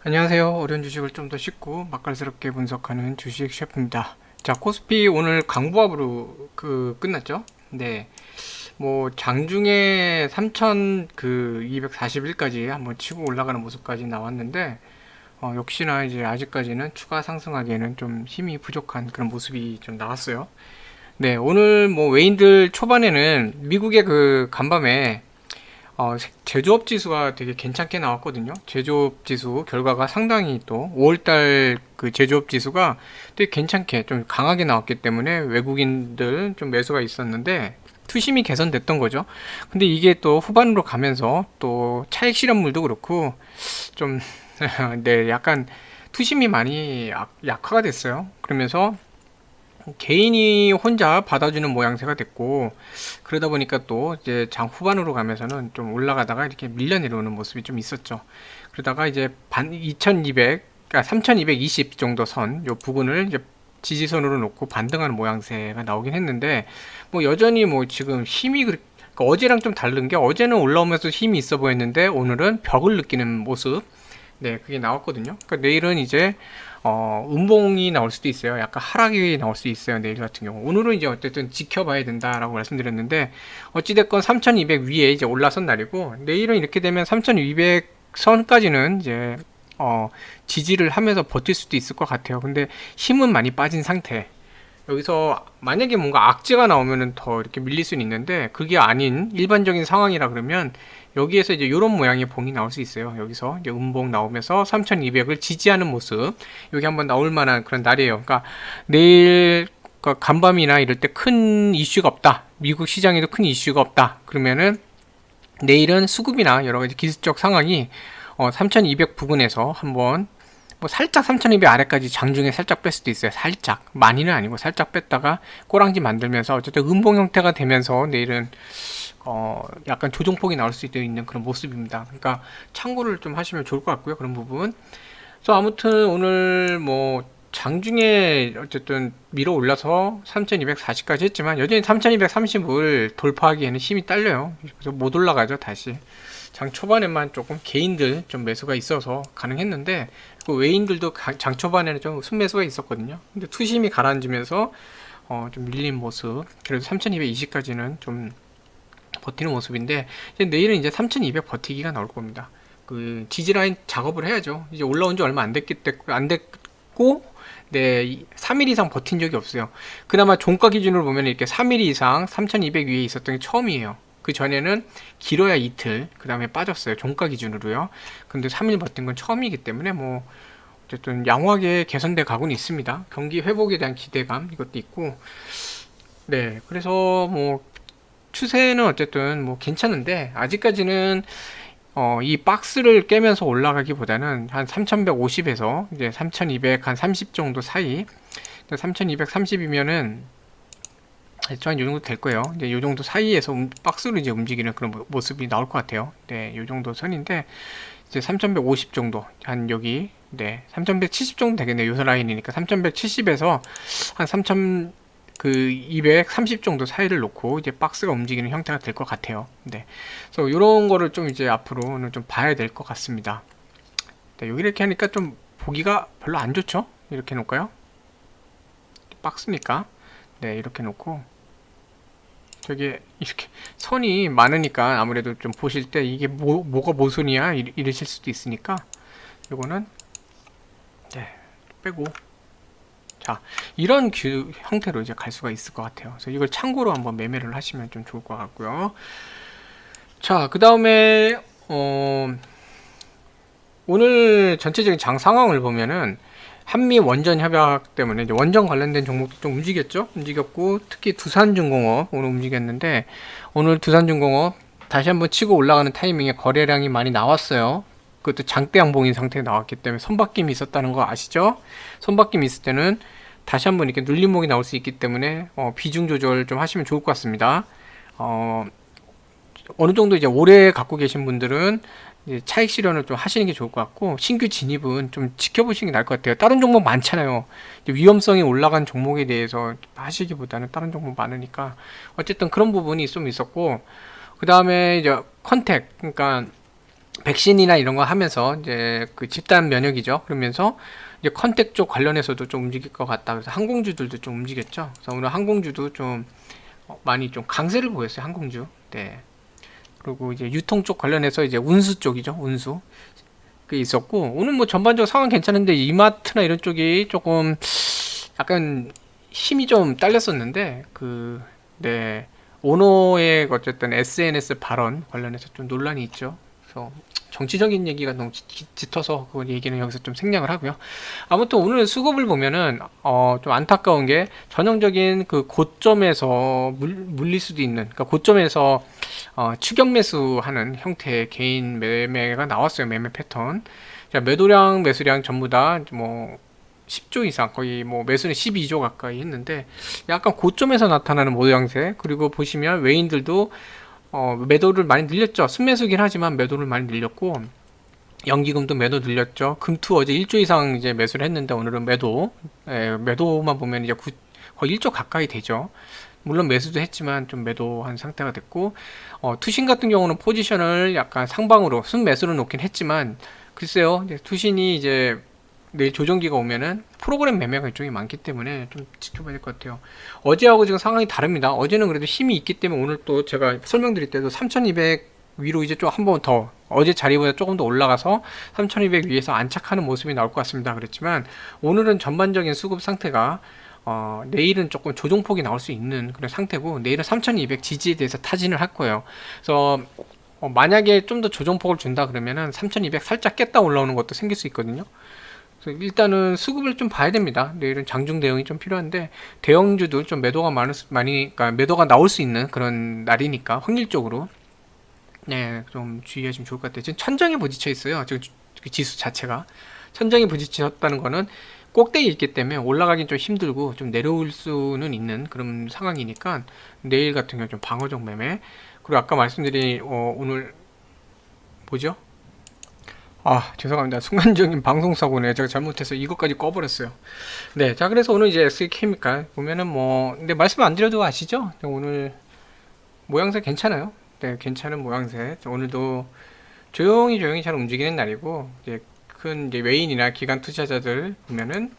안녕하세요. 어려운 주식을 좀 더 쉽고 맛깔스럽게 분석하는 주식 셰프입니다. 자, 코스피 오늘 강보합으로 끝났죠? 네. 뭐 장중에 3,000 241까지 한번 치고 올라가는 모습까지 나왔는데 역시나 이제 아직까지는 추가 상승하기에는 좀 힘이 부족한 그런 모습이 좀 나왔어요. 네, 오늘 뭐 외인들 초반에는 미국의 그 간밤에 제조업 지수가 되게 괜찮게 나왔거든요. 제조업 지수 결과가 상당히 또 5월달 그 제조업 지수가 되게 괜찮게 좀 강하게 나왔기 때문에 외국인들 좀 매수가 있었는데 투심이 개선됐던 거죠. 근데 이게 또 후반으로 가면서 또 차익 실현물도 그렇고 좀 네, 약간 투심이 많이 약화가 됐어요. 그러면서 개인이 혼자 받아주는 모양새가 됐고 그러다 보니까 또 이제 장 후반으로 가면서는 좀 올라가다가 이렇게 밀려 내려오는 모습이 좀 있었죠. 그러다가 이제 2200, 그러니까 3220 정도 선, 요 부근을 이제 지지선으로 놓고 반등하는 모양새가 나오긴 했는데 뭐 여전히 뭐 지금 그러니까 어제랑 좀 다른 게 어제는 올라오면서 힘이 있어 보였는데 오늘은 벽을 느끼는 모습. 네, 그게 나왔거든요. 그러니까 내일은 이제 음봉이 나올 수도 있어요. 약간 하락이 나올 수 있어요. 내일 같은 경우. 오늘은 이제 어쨌든 지켜봐야 된다라고 말씀드렸는데 어찌됐건 3200 위에 이제 올라선 날이고 내일은 이렇게 되면 3200 선까지는 이제 지지를 하면서 버틸 수도 있을 것 같아요. 근데 힘은 많이 빠진 상태. 여기서 만약에 뭔가 악재가 나오면은 더 이렇게 밀릴 수는 있는데 그게 아닌 일반적인 상황이라 그러면 여기에서 이제 이런 모양의 봉이 나올 수 있어요. 여기서 이제 음봉 나오면서 3200을 지지하는 모습 여기 한번 나올 만한 그런 날이에요. 그러니까 내일 간밤이나 이럴 때 큰 이슈가 없다. 미국 시장에도 큰 이슈가 없다. 그러면은 내일은 수급이나 여러 가지 기술적 상황이 3200 부근에서 한번 뭐 살짝 3200 아래까지 장중에 살짝 뺄 수도 있어요. 살짝 많이는 아니고 살짝 뺐다가 꼬랑지 만들면서 어쨌든 음봉 형태가 되면서 내일은 약간 조정폭이 나올 수 있는 그런 모습입니다. 그러니까 참고를 좀 하시면 좋을 것 같고요. 그런 부분. 그래서 아무튼 오늘 뭐 장중에 어쨌든 밀어 올라서 3240까지 했지만 여전히 3230을 돌파하기에는 힘이 딸려요. 그래서 못 올라가죠, 다시. 장 초반에만 조금 개인들 좀 매수가 있어서 가능했는데 그 외인들도 장 초반에는 좀 순매수가 있었거든요. 근데 투심이 가라앉으면서 좀 밀린 모습. 그래도 3220까지는 좀 버티는 모습인데 이제 내일은 이제 3200 버티기가 나올 겁니다. 그 지지라인 작업을 해야죠. 이제 올라온 지 얼마 안 됐고 네, 3일 이상 버틴 적이 없어요. 그나마 종가 기준으로 보면 이렇게 3일 이상 3200 위에 있었던 게 처음이에요. 그 전에는 길어야 이틀, 그 다음에 빠졌어요. 종가 기준으로요. 근데 3일 버틴 건 처음이기 때문에 뭐 어쨌든 양호하게 개선돼 가고는 있습니다. 경기 회복에 대한 기대감 이것도 있고, 네, 그래서 뭐 추세는 어쨌든 뭐 괜찮은데 아직까지는 이 박스를 깨면서 올라가기보다는 한 3150에서 이제 3200 한 30 정도 사이 3230이면은 한 요 정도 될 거예요. 이제 요 정도 사이에서 박스로 이제 움직이는 그런 모습이 나올 것 같아요. 네, 요 정도 선인데 이제 3150 정도 한 여기 네, 3170 정도 되겠네요. 요 라인이니까 3170에서 한 3000 230 정도 사이를 놓고 이제 박스가 움직이는 형태가 될 것 같아요. 네. 그래서 이런 거를 좀 이제 앞으로는 좀 봐야 될 것 같습니다. 네, 여기 이렇게 하니까 좀 보기가 별로 안 좋죠? 이렇게 놓을까요? 박스니까. 네, 이렇게 놓고 저게 이렇게 선이 많으니까 아무래도 좀 보실 때 이게 뭐가 모순이야 이러실 수도 있으니까 이거는 네, 빼고 자, 이런 형태로 이제 갈 수가 있을 것 같아요. 그래서 이걸 참고로 한번 매매를 하시면 좀 좋을 것 같고요. 자, 그 다음에 오늘 전체적인 장 상황을 보면은 한미 원전 협약 때문에 이제 원전 관련된 종목도 좀 움직였고 특히 두산중공업 오늘 움직였는데 오늘 두산중공업 다시 한번 치고 올라가는 타이밍에 거래량이 많이 나왔어요. 그것도 장대 양봉인 상태에 나왔기 때문에 손바뀜이 있었다는 거 아시죠? 손바뀜이 있을 때는 다시 한번 이렇게 눌림목이 나올 수 있기 때문에 비중 조절 좀 하시면 좋을 것 같습니다. 어느 정도 이제 오래 갖고 계신 분들은 이제 차익 실현을 좀 하시는 게 좋을 것 같고 신규 진입은 좀 지켜보시는 게 나을 것 같아요. 다른 종목 많잖아요. 위험성이 올라간 종목에 대해서 하시기보다는 다른 종목 많으니까 어쨌든 그런 부분이 좀 있었고 그 다음에 이제 컨택 그러니까 백신이나 이런 거 하면서 이제 그 집단 면역이죠. 그러면서 이제 컨택 쪽 관련해서도 좀 움직일 것 같다. 그래서 항공주들도 좀 움직였죠. 그래서 오늘 항공주도 좀 많이 좀 강세를 보였어요. 항공주. 네. 그리고 이제 유통 쪽 관련해서 이제 운수 쪽이죠. 운수. 그 있었고 오늘 뭐 전반적으로 상황 괜찮은데 이마트나 이런 쪽이 조금 약간 힘이 좀 딸렸었는데 네, 오노의 어쨌든 SNS 발언 관련해서 좀 논란이 있죠. 그래서 정치적인 얘기가 너무 짙어서 그 얘기는 여기서 좀 생략을 하고요. 아무튼 오늘 수급을 보면은 좀 안타까운 게 전형적인 그 고점에서 물릴 수도 있는, 그러니까 고점에서 추격 매수하는 형태의 개인 매매가 나왔어요. 매매 패턴. 자, 매도량, 매수량 전부 다 뭐 10조 이상, 거의 뭐 매수는 12조 가까이 했는데 약간 고점에서 나타나는 모양새. 그리고 보시면 외인들도 매도를 많이 늘렸죠. 순매수긴 하지만 매도를 많이 늘렸고 연기금도 매도 늘렸죠. 금투 어제 1조 이상 이제 매수를 했는데 오늘은 매도만 보면 이제 거의 1조 가까이 되죠. 물론 매수도 했지만 좀 매도한 상태가 됐고 투신 같은 경우는 포지션을 약간 상방으로 순매수로 놓긴 했지만 글쎄요, 이제 투신이 이제 내일 조정기가 오면은 프로그램 매매가 이쪽이 많기 때문에 좀 지켜봐야 될 것 같아요. 어제하고 지금 상황이 다릅니다. 어제는 그래도 힘이 있기 때문에 오늘 또 제가 설명드릴 때도 3200 위로 이제 좀 한 번 더 어제 자리보다 조금 더 올라가서 3200 위에서 안착하는 모습이 나올 것 같습니다. 그랬지만 오늘은 전반적인 수급 상태가 내일은 조금 조정폭이 나올 수 있는 그런 상태고 내일은 3200 지지에 대해서 타진을 할 거예요. 그래서 만약에 좀 더 조정폭을 준다 그러면은 3200 살짝 깼다 올라오는 것도 생길 수 있거든요. 그래서 일단은 수급을 좀 봐야 됩니다. 내일은 장중 대응이 좀 필요한데 대형주들 좀 매도가 그러니까 매도가 나올 수 있는 그런 날이니까 확률적으로 네, 좀 주의하시면 좋을 것 같아요. 지금 천장에 부딪혀 있어요. 지금 지수 자체가 천장에 부딪혔다는 거는 꼭대기에 있기 때문에 올라가긴 좀 힘들고 좀 내려올 수는 있는 그런 상황이니까 내일 같은 경우 좀 방어적 매매. 그리고 아까 말씀드린 오늘 뭐죠? 아, 죄송합니다. 순간적인 방송사고네. 제가 잘못해서 이것까지 꺼버렸어요. 네, 자, 그래서 오늘 이제 SK케미칼 보면은 뭐, 근데 말씀 안 드려도 아시죠? 오늘 모양새 괜찮아요. 네, 괜찮은 모양새. 오늘도 조용히 잘 움직이는 날이고, 이제 큰 이제 외인이나 기관 투자자들 보면은,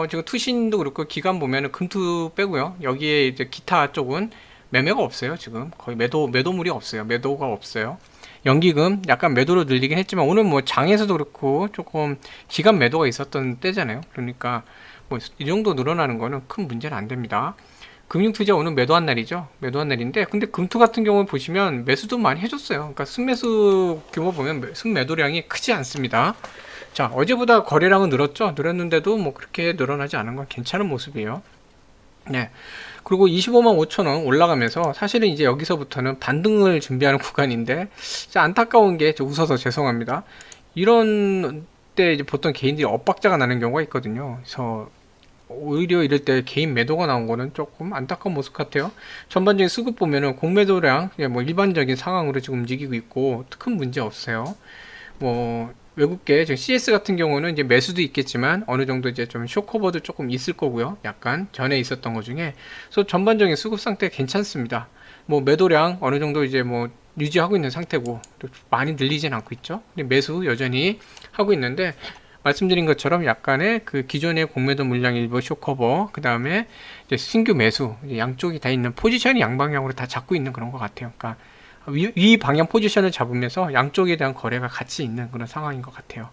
지금 투신도 그렇고, 기관 보면은 금투 빼고요. 여기에 이제 기타 쪽은 매매가 없어요. 지금 거의 매도물이 없어요. 매도가 없어요. 연기금 약간 매도로 늘리긴 했지만 오늘 뭐 장에서도 그렇고 조금 기간 매도가 있었던 때잖아요. 그러니까 뭐 이 정도 늘어나는 거는 큰 문제는 안 됩니다. 금융투자 오늘 매도한 날이죠. 매도한 날인데 근데 금투 같은 경우 보시면 매수도 많이 해줬어요. 그러니까 순매수 규모 보면 순매도량이 크지 않습니다. 자, 어제보다 거래량은 늘었는데도 뭐 그렇게 늘어나지 않은 건 괜찮은 모습이에요. 네. 그리고 25만 5천 원 올라가면서 사실은 이제 여기서부터는 반등을 준비하는 구간인데 안타까운 게 웃어서 죄송합니다. 이런 때 이제 보통 개인들이 엇박자가 나는 경우가 있거든요. 그래서 오히려 이럴 때 개인 매도가 나온 거는 조금 안타까운 모습 같아요. 전반적인 수급 보면은 공매도량 뭐 일반적인 상황으로 지금 움직이고 있고 큰 문제 없어요. 뭐 외국계 CS 같은 경우는 이제 매수도 있겠지만 어느 정도 이제 좀 쇼커버도 조금 있을 거고요. 약간 전에 있었던 것 중에 그래서 전반적인 수급 상태 괜찮습니다. 뭐 매도량 어느 정도 이제 뭐 유지하고 있는 상태고 많이 늘리진 않고 있죠. 매수 여전히 하고 있는데 말씀드린 것처럼 약간의 그 기존의 공매도 물량 일부 쇼커버 그 다음에 이제 신규 매수 양쪽이 다 있는 포지션이 양방향으로 다 잡고 있는 그런 것 같아요. 그러니까 위 방향 포지션을 잡으면서 양쪽에 대한 거래가 같이 있는 그런 상황인 것 같아요.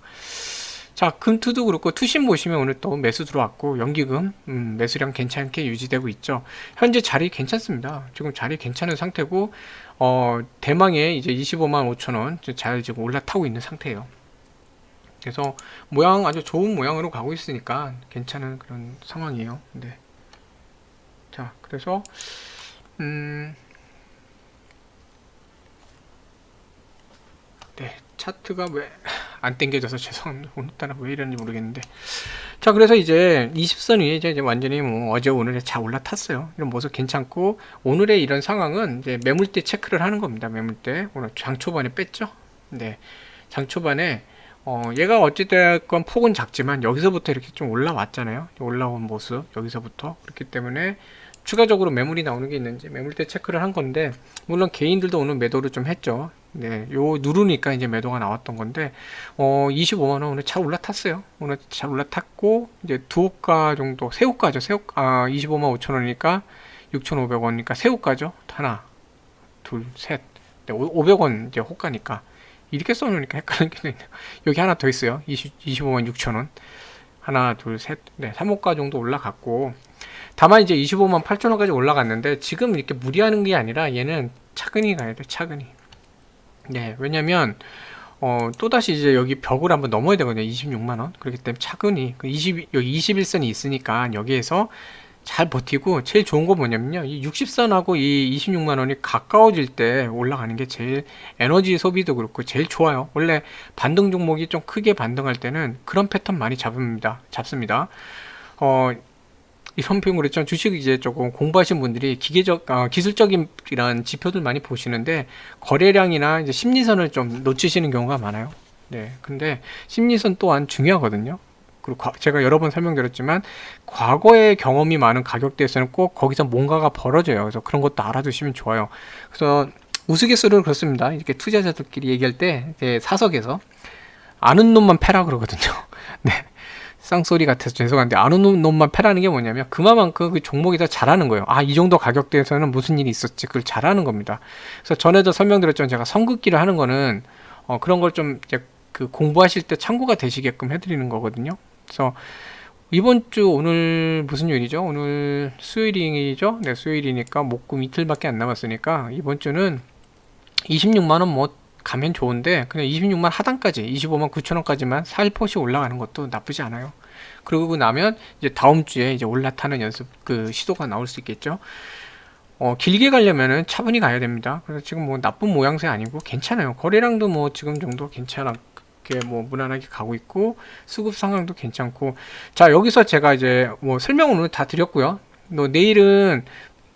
자, 금투도 그렇고 투신 보시면 오늘 또 매수 들어왔고 연기금 매수량 괜찮게 유지되고 있죠. 현재 자리 괜찮습니다. 지금 자리 괜찮은 상태고 대망에 이제 25만 5천 원 잘 지금 올라타고 있는 상태예요. 그래서 모양 아주 좋은 모양으로 가고 있으니까 괜찮은 그런 상황이에요. 네. 자, 그래서 네, 차트가 왜 안 땡겨져서 죄송합니다. 오늘따라 왜 이러는지 모르겠는데. 자, 그래서 이제 20선 위에 이제 완전히 뭐 어제 오늘에 잘 올라탔어요. 이런 모습 괜찮고 오늘의 이런 상황은 이제 매물대 체크를 하는 겁니다. 매물대 오늘 장 초반에 뺐죠. 네, 장 초반에 얘가 어찌됐건 폭은 작지만 여기서부터 이렇게 좀 올라왔잖아요. 올라온 모습 여기서부터 그렇기 때문에 추가적으로 매물이 나오는 게 있는지 매물대 체크를 한 건데, 물론 개인들도 오늘 매도를 좀 했죠. 네, 요 누르니까 이제 매도가 나왔던 건데, 25만 원 오늘 잘 올라탔어요. 오늘 잘 올라탔고, 이제 두 호가 정도, 세 호가죠. 25만 5천 원이니까 6,500원이니까 세 호가죠. 하나, 둘, 셋. 네, 500원 이제 호가니까. 이렇게 써놓으니까 헷갈리는 게 있네요. 여기 하나 더 있어요. 25만 6천 원. 하나, 둘, 셋. 네, 3호가 정도 올라갔고, 다만 이제 25만 8천 원까지 올라갔는데, 지금 이렇게 무리하는 게 아니라 얘는 차근히 가야 돼, 차근히. 네, 왜냐면 또다시 이제 여기 벽을 한번 넘어야 되거든요. 26만 원. 그렇기 때문에 차근히 여기 21선이 있으니까 여기에서 잘 버티고, 제일 좋은 거 뭐냐면요, 이 60선하고 이 26만 원이 가까워질 때 올라가는 게 제일 에너지 소비도 그렇고 제일 좋아요. 원래 반등 종목이 좀 크게 반등할 때는 그런 패턴 많이 잡습니다. 이런 표현 그랬죠. 주식 이제 조금 공부하신 분들이 기술적인 이런 지표들 많이 보시는데, 거래량이나 이제 심리선을 좀 놓치시는 경우가 많아요. 네. 근데 심리선 또한 중요하거든요. 그리고 제가 여러 번 설명드렸지만, 과거의 경험이 많은 가격대에서는 꼭 거기서 뭔가가 벌어져요. 그래서 그런 것도 알아두시면 좋아요. 그래서 우스갯소리로 그렇습니다. 이렇게 투자자들끼리 얘기할 때 이제 사석에서 아는 놈만 패라 그러거든요. 네. 쌍소리 같아서 죄송한데, 아는 놈만 패라는 게 뭐냐면 그만큼 그 종목이 더 잘하는 거예요. 아, 이 정도 가격대에서는 무슨 일이 있었지, 그걸 잘하는 겁니다. 그래서 전에도 설명드렸지만, 제가 선긋기를 하는 거는 그런 걸 좀 이제 그 공부하실 때 참고가 되시게끔 해드리는 거거든요. 그래서 이번 주 오늘 무슨 요일이죠? 오늘 수요일이죠? 네, 수요일이니까 목금 이틀밖에 안 남았으니까 이번 주는 26만 원 뭐 가면 좋은데, 그냥 26만 하단까지 25만 9천 원까지만 살포시 올라가는 것도 나쁘지 않아요. 그러고 나면 이제 다음 주에 이제 올라타는 연습 그 시도가 나올 수 있겠죠. 길게 가려면은 차분히 가야 됩니다. 그래서 지금 뭐 나쁜 모양새 아니고 괜찮아요. 거래량도 뭐 지금 정도 괜찮게 뭐 무난하게 가고 있고, 수급 상황도 괜찮고. 자, 여기서 제가 이제 뭐 설명을 오늘 다 드렸고요. 내일은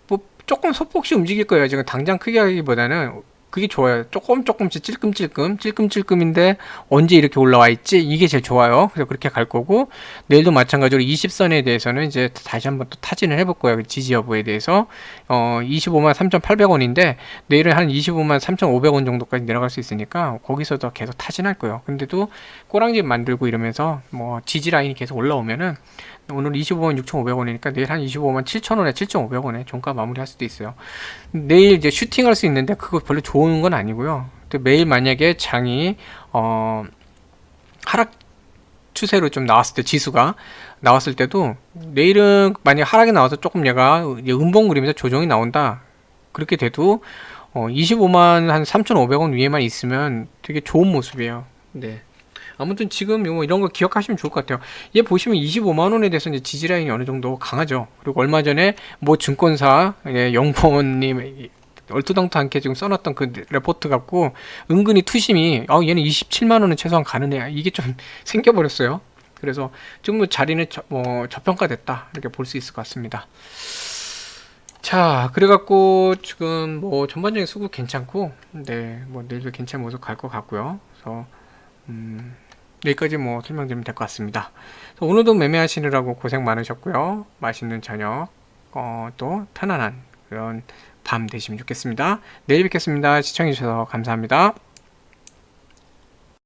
뭐 조금 소폭씩 움직일 거예요. 지금 당장 크게 하기보다는 그게 좋아요. 조금씩 찔끔찔끔인데 언제 이렇게 올라와 있지? 이게 제일 좋아요. 그래서 그렇게 갈 거고, 내일도 마찬가지로 20선에 대해서는 이제 다시 한번 또 타진을 해볼 거예요. 지지 여부에 대해서. 25만 3,800원인데 내일은 한 25만 3,500원 정도까지 내려갈 수 있으니까 거기서도 계속 타진할 거예요. 근데도 꼬랑지 만들고 이러면서 뭐 지지 라인이 계속 올라오면은, 오늘 25만 6,500원이니까 내일 한 25만 7,000원에 7,500원에 종가 마무리할 수도 있어요. 내일 이제 슈팅할 수 있는데 그거 별로 좋은 건 아니고요. 매일 만약에 장이 하락 추세로 좀 나왔을 때, 지수가 나왔을 때도, 내일은 만약 하락이 나와서 조금 얘가 음봉 그리면서 조정이 나온다, 그렇게 돼도 25만 한 3,500원 위에만 있으면 되게 좋은 모습이에요. 네. 아무튼 지금 뭐 이런 거 기억하시면 좋을 것 같아요. 얘 보시면 25만 원에 대해서 이제 지지 라인이 어느 정도 강하죠. 그리고 얼마 전에 뭐 증권사 영범님 얼토당토않게 지금 써놨던 그 레포트 갖고 은근히 투심이, 얘는 27만 원은 최소한 가는 애야, 이게 좀 생겨버렸어요. 그래서 지금 뭐 자리는 저평가됐다, 이렇게 볼 수 있을 것 같습니다. 자, 그래갖고 지금 뭐 전반적인 수급 괜찮고, 네, 뭐 내일도 괜찮은 모습 갈 것 같고요. 그래서 여기까지 뭐 설명드리면 될 것 같습니다. 오늘도 매매하시느라고 고생 많으셨고요. 맛있는 저녁, 또 편안한 그런 밤 되시면 좋겠습니다. 내일 뵙겠습니다. 시청해주셔서 감사합니다.